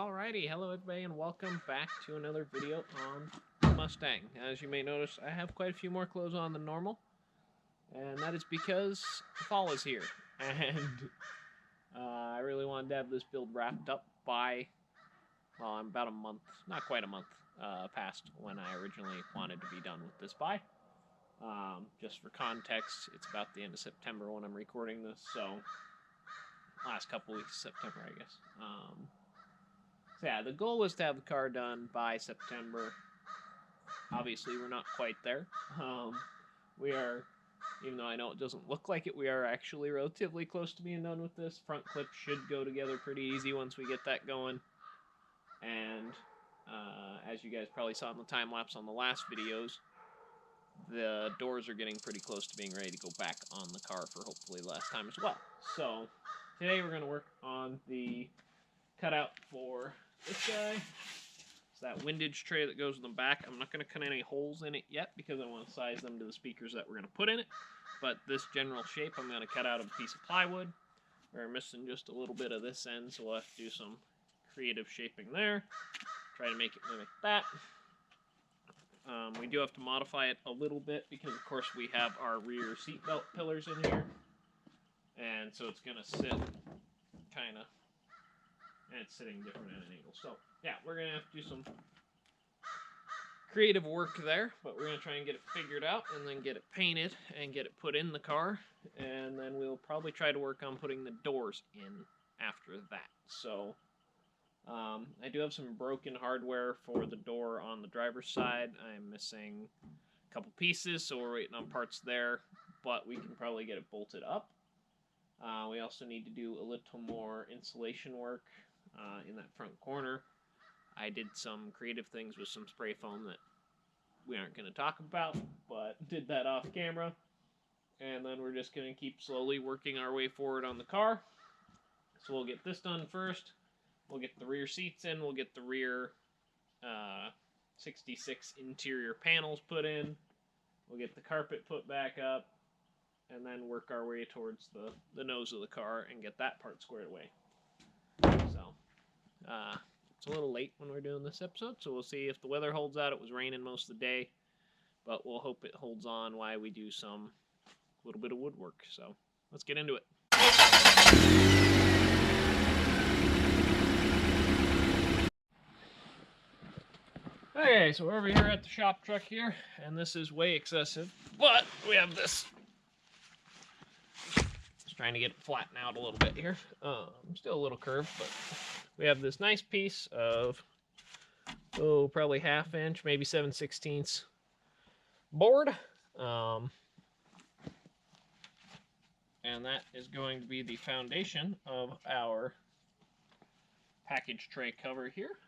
Alrighty, hello everybody and welcome back to another video on Mustang. As you may notice, I have quite a few more clothes on than normal, and that is because fall is here, and I really wanted to have this build wrapped up by, well, I'm about a month, not quite a month, past when I originally wanted to be done with this by. Just for context, it's about the end of September when I'm recording this, so last couple weeks of September, I guess. So yeah, the goal was to have the car done by September. Obviously, we're not quite there. We are, even though I know it doesn't look like it, we are actually relatively close to being done with this. Front clip should go together pretty easy once we get that going. And as you guys probably saw in the time lapse on the last videos, the doors are getting pretty close to being ready to go back on the car for hopefully the last time as well. So today we're going to work on the cutout for this guy. It's that windage tray that goes in the back. I'm not going to cut any holes in it yet because I want to size them to the speakers that we're going to put in it. But this general shape I'm going to cut out of a piece of plywood. We're missing just a little bit of this end, so we'll have to do some creative shaping there. Try to make it mimic that. We do have to modify it a little bit because, of course, we have our rear seatbelt pillars in here. And so it's going to sit kind of, and it's sitting different at an angle. So, yeah, we're going to have to do some creative work there, but we're going to try and get it figured out and then get it painted and get it put in the car. And then we'll probably try to work on putting the doors in after that. So, I do have some broken hardware for the door on the driver's side. I'm missing a couple pieces, so we're waiting on parts there, but we can probably get it bolted up. We also need to do a little more insulation work in that front corner. I did some creative things with some spray foam that we aren't going to talk about, but did that off camera. And then we're just going to keep slowly working our way forward on the car. So we'll get this done first. We'll get the rear seats in. We'll get the rear 66 interior panels put in. We'll get the carpet put back up. And then work our way towards the nose of the car and get that part squared away. So, it's a little late when we're doing this episode, so we'll see if the weather holds out. It was raining most of the day, but we'll hope it holds on while we do some little bit of woodwork. So, let's get into it. Okay, so we're over here at the shop truck here, and this is way excessive, but we have this. Just trying to get it flattened out a little bit here. Still a little curved, but we have this nice piece of, probably 1/2 inch, maybe 7/16 board. And that is going to be the foundation of our package tray cover here.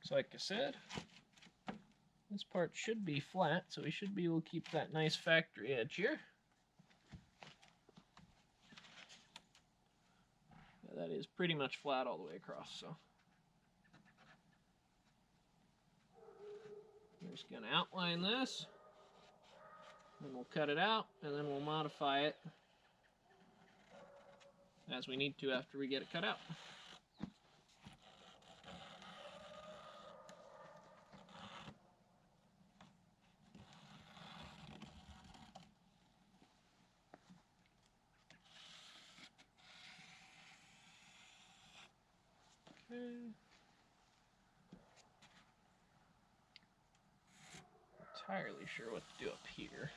So like I said, this part should be flat, so we should be able to keep that nice factory edge here. That is pretty much flat all the way across, so we're just going to outline this, then we'll cut it out, and then we'll modify it as we need to after we get it cut out. Entirely sure what to do up here.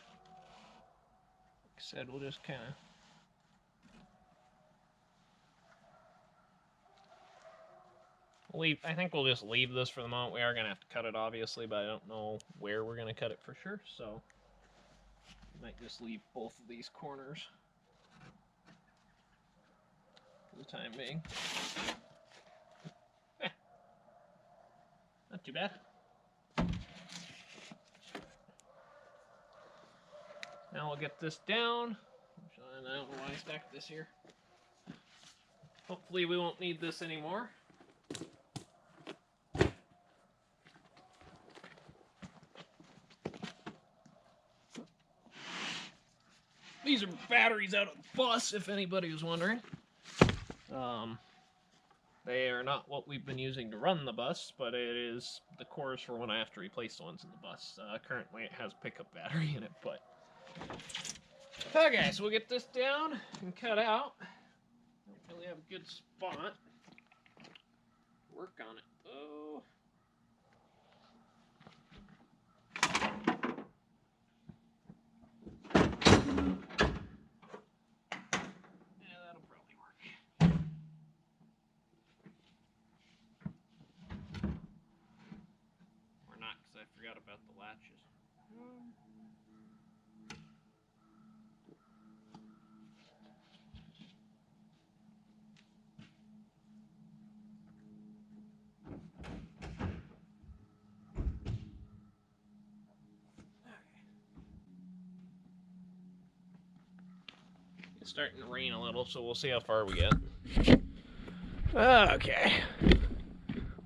Like I said, we'll just kind of I think we'll just leave this for the moment. We are going to have to cut it, obviously, but I don't know where we're going to cut it for sure, so we might just leave both of these corners for the time being. Not too bad. Now we'll get this down. I don't know why I stacked this here. Hopefully we won't need this anymore. These are batteries out of the bus, if anybody was wondering. They are not what we've been using to run the bus, but it is the cores for when I have to replace the ones in the bus. Currently it has pickup battery in it, but... Okay, so we'll get this down and cut out. Don't really have a good spot. Work on it. Oh. Yeah, that'll probably work. Or not, because I forgot about the latches. It's starting to rain a little, so we'll see how far we get. Okay.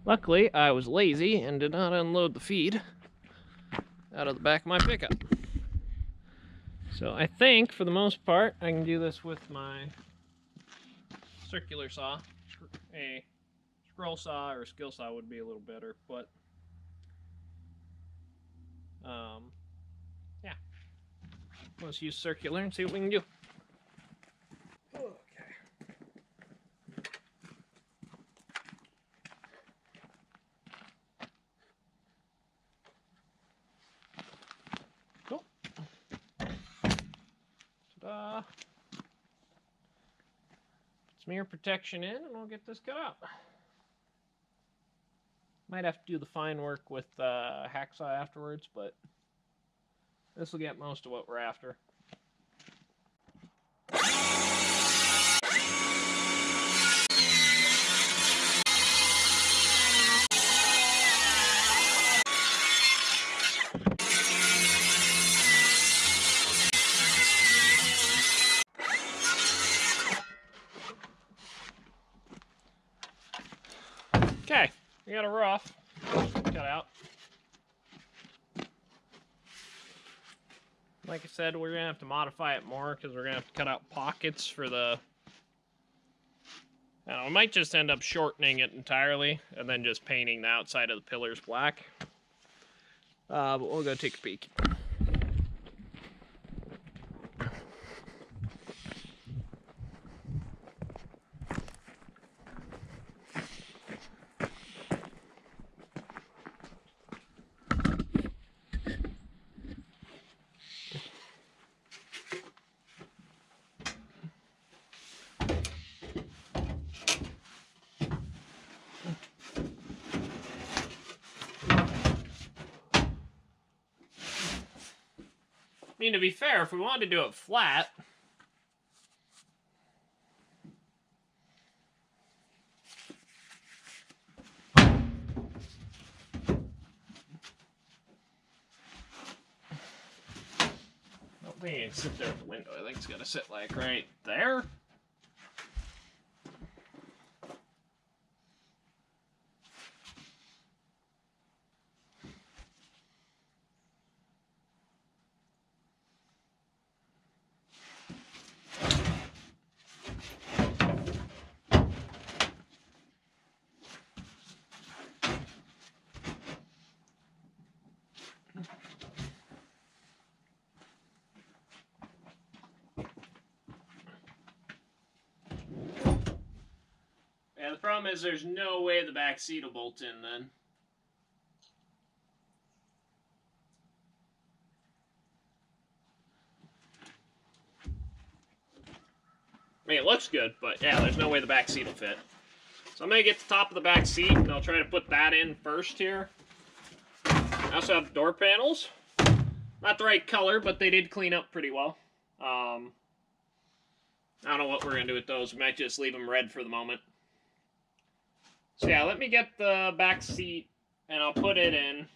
Luckily, I was lazy and did not unload the feed out of the back of my pickup. So I think, for the most part, I can do this with my circular saw. A scroll saw or a skill saw would be a little better, but yeah. Let's use circular and see what we can do. Okay. Cool. Ta-da. Smear protection in, and we'll get this cut out. Might have to do the fine work with hacksaw afterwards, but this will get most of what we're after. Okay, we got a rough cut out. Like I said, we're gonna have to modify it more because we're gonna have to cut out pockets for the... I don't know, we might just end up shortening it entirely and then just painting the outside of the pillars black. But we'll go take a peek. I mean, to be fair, if we wanted to do it flat, I don't think it can sit there at the window. I think it's gotta sit like right there. Yeah, the problem is there's no way the back seat will bolt in then. I mean, it looks good, but yeah, there's no way the back seat will fit. So I'm going to get the top of the back seat, and I'll try to put that in first here. I also have door panels. Not the right color, but they did clean up pretty well. I don't know what we're going to do with those. We might just leave them red for the moment. So yeah, let me get the back seat, and I'll put it in.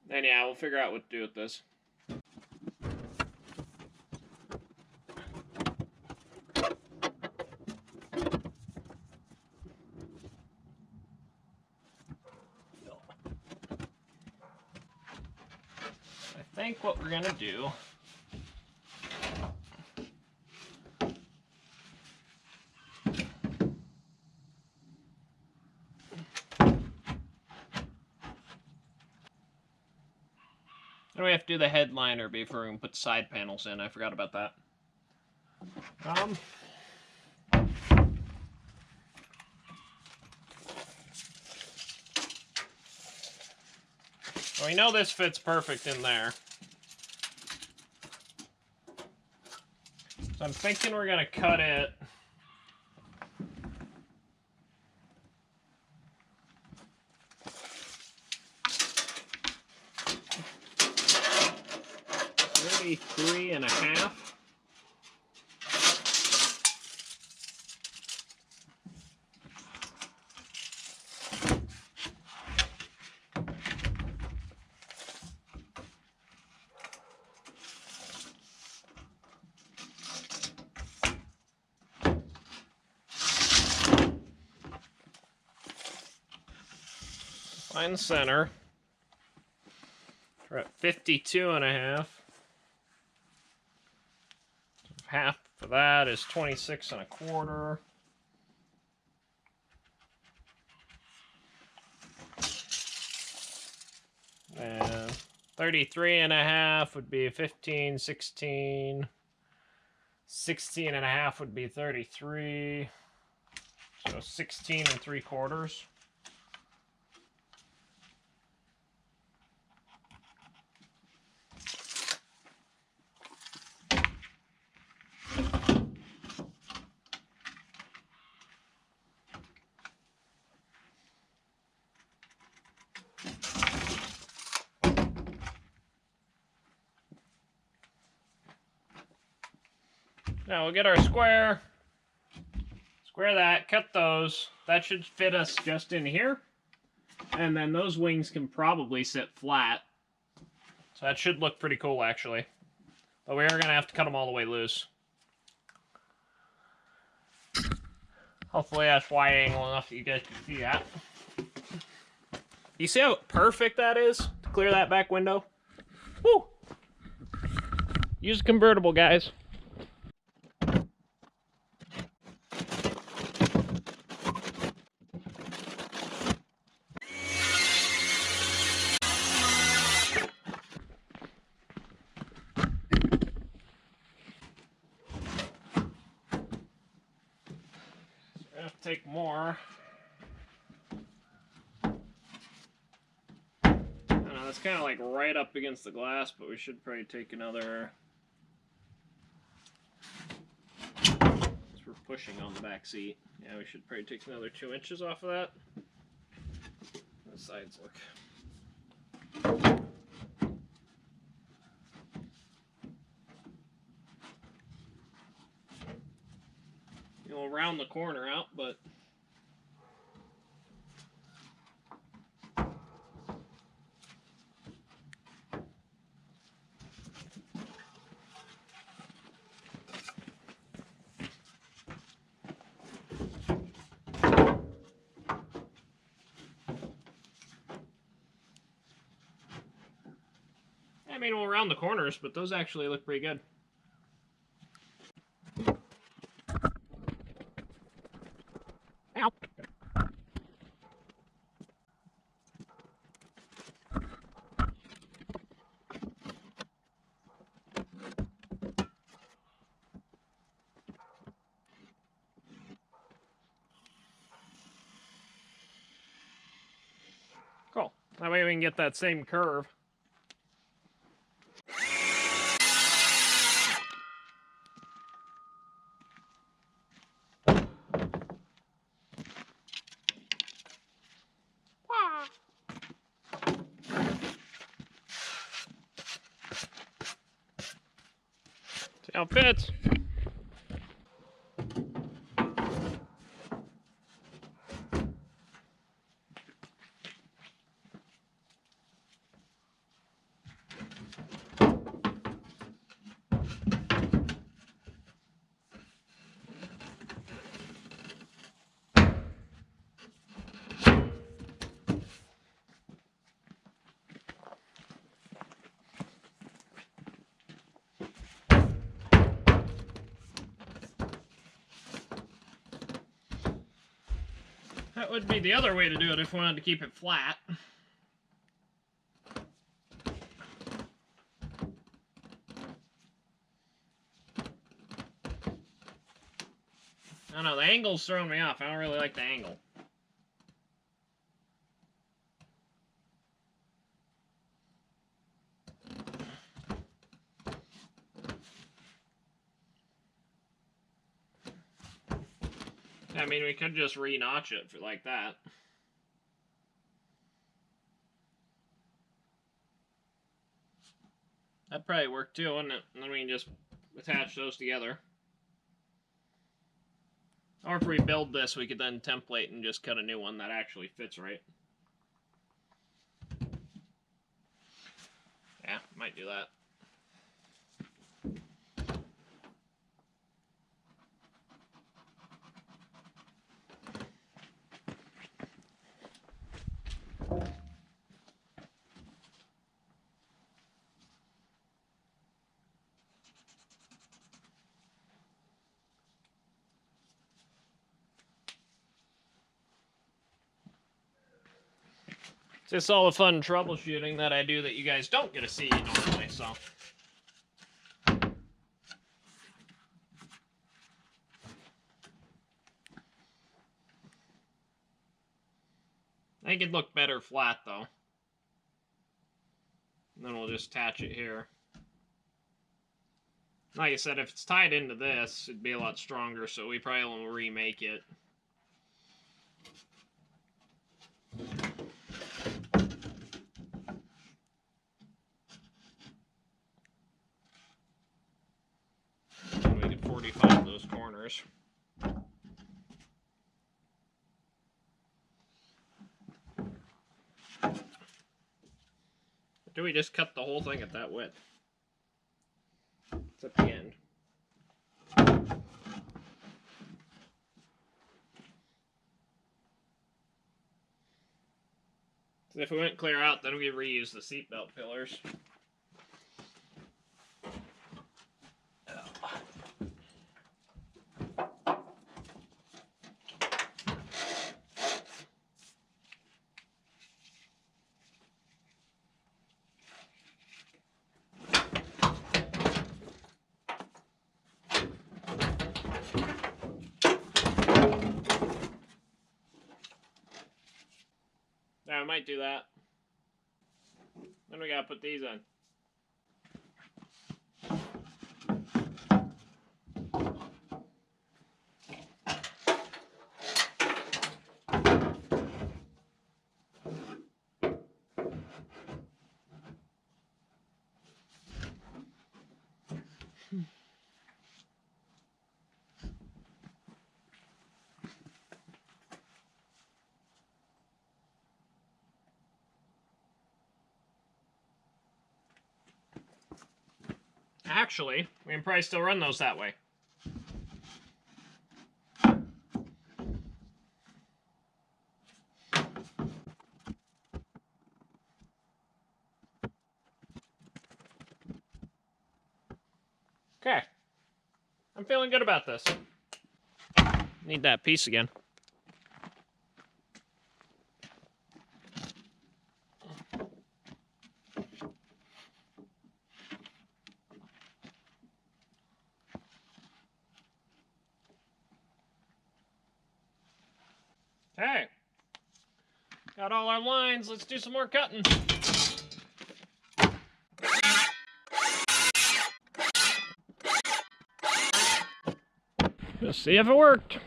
And yeah, we'll figure out what to do with this. I think what we're going to do do we have to do the headliner before we can put side panels in? I forgot about that. Well, we know this fits perfect in there. So I'm thinking we're gonna cut it. Maybe 3.5. Find the center. We're at 52.5. Half for that is 26.25. And 33.5 would be 15, 16. 16.5 would be 33. So 16.75. Now we'll get our square. Square that, cut those. That should fit us just in here. And then those wings can probably sit flat. So that should look pretty cool, actually. But we are going to have to cut them all the way loose. Hopefully that's wide angle enough that you guys can see that. You see how perfect that is to clear that back window? Woo! Use a convertible, guys. Take more. I don't know, that's kind of like right up against the glass, but we should probably take another. We're pushing on the back seat. Yeah, we should probably take another 2 inches off of that. The sides look. We'll round the corner out, but I mean, we'll round the corners, but those actually look pretty good. Ow. Cool. That way we can get that same curve. See how it fits. That would be the other way to do it if we wanted to keep it flat. I don't know, the angle's throwing me off. I don't really like the angle. I mean, we could just re-notch it for like that. That'd probably work too, wouldn't it? And then we can just attach those together. Or if we build this, we could then template and just cut a new one that actually fits right. Yeah, might do that. It's all the fun troubleshooting that I do that you guys don't get to see normally, so. I think it'd look better flat, though. And then we'll just attach it here. Like I said, if it's tied into this, it'd be a lot stronger, so we probably will remake it. And we could 45 those corners. Do we just cut the whole thing at that width? It's at the end. So if we went clear out, then we reuse the seatbelt pillars. Yeah, I might do that. Then we gotta put these on. Actually, we can probably still run those that way. Okay. I'm feeling good about this. Need that piece again. Okay. Got all our lines. Let's do some more cutting. Let's see if it worked.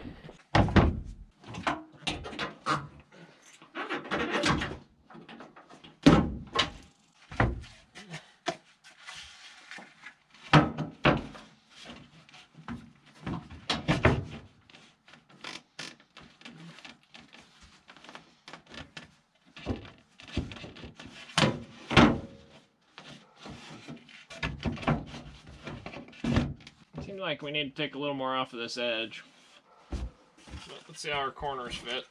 Seems like we need to take a little more off of this edge. But let's see how our corners fit.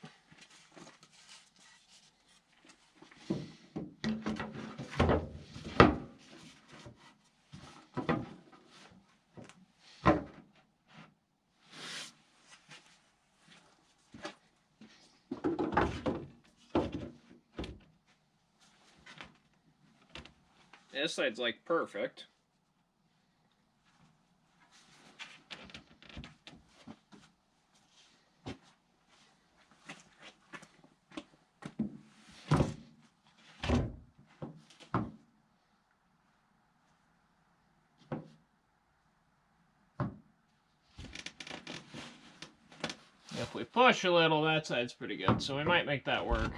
This side's like perfect. if we push a little, that side's pretty good, so we might make that work.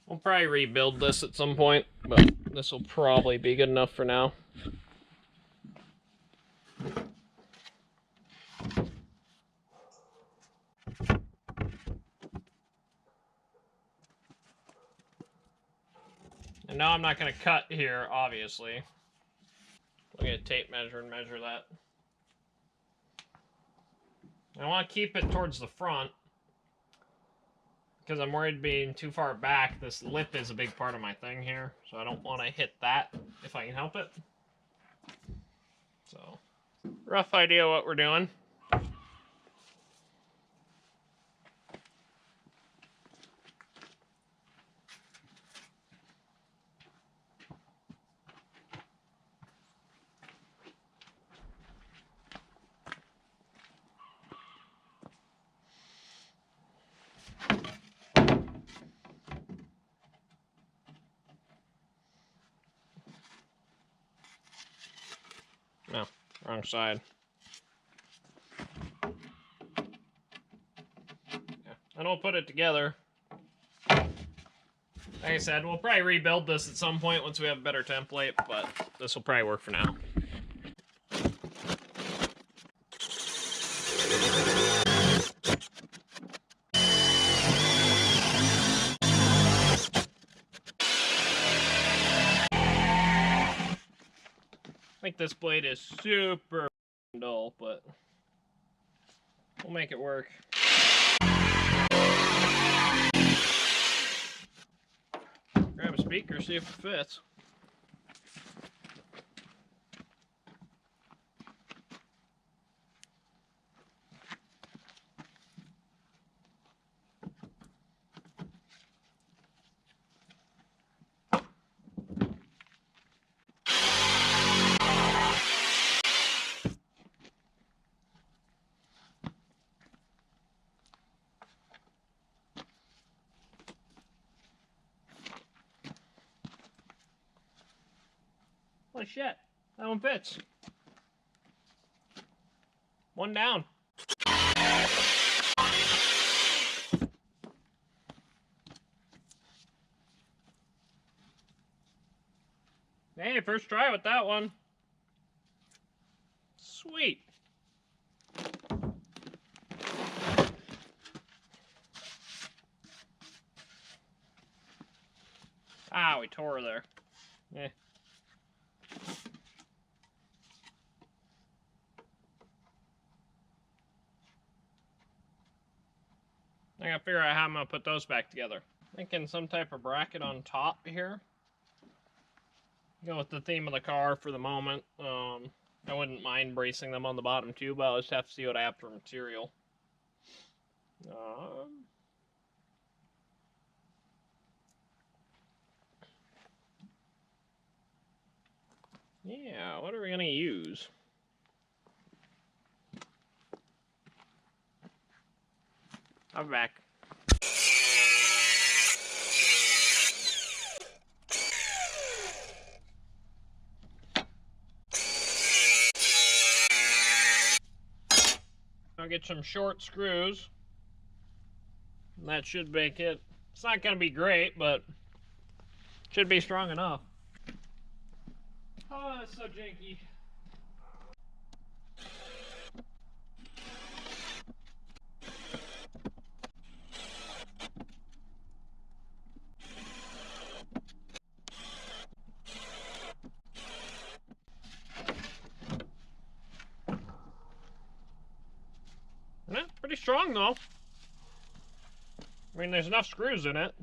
We'll probably rebuild this at some point, but this will probably be good enough for now. And now I'm not going to cut here, obviously. We'll get a tape measure and measure that. I want to keep it towards the front, because I'm worried being too far back. This lip is a big part of my thing here, so I don't want to hit that if I can help it. So, rough idea what we're doing. No, wrong side. Yeah, and we'll put it together. Like I said, we'll probably rebuild this at some point once we have a better template, but this will probably work for now. I think this blade is super dull, but we'll make it work. Grab a speaker, see if it fits. Holy shit, that one fits. One down. Hey, first try with that one. Sweet. Ah, we tore there. Eh. I gotta figure out how I'm gonna put those back together. Thinking some type of bracket on top here. Go with the theme of the car for the moment. I wouldn't mind bracing them on the bottom too, but I'll just have to see what I have for material. Yeah, what are we gonna use? I'm back. I'll get some short screws. That should make it. It's not gonna be great, but should be strong enough. Oh, it's so janky. Yeah, pretty strong though. I mean, there's enough screws in it.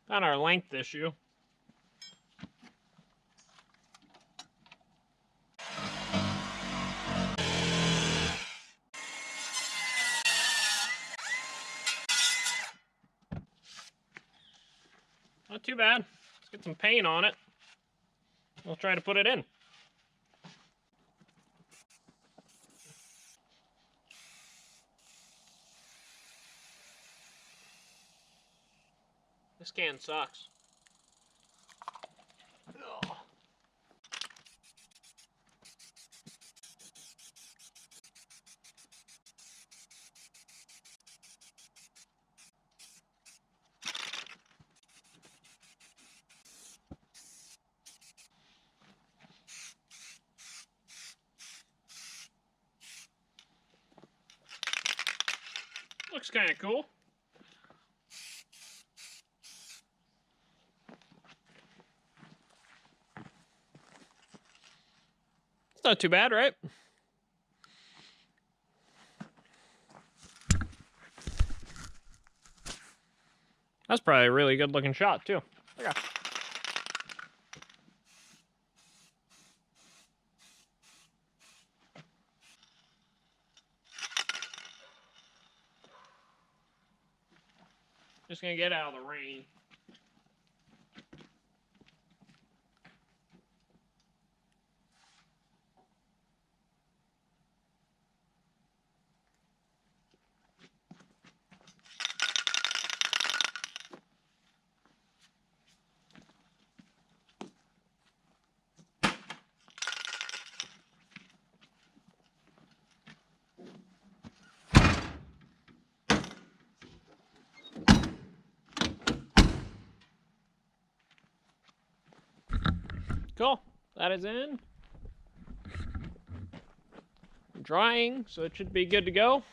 Not our length issue. Not too bad. Let's get some paint on it. We'll try to put it in. This can sucks. Ugh. Looks kind of cool. It's not too bad, right? That's probably a really good looking shot, too. Look at. Just gonna get out of the rain. Cool. That is in. Drying, so it should be good to go.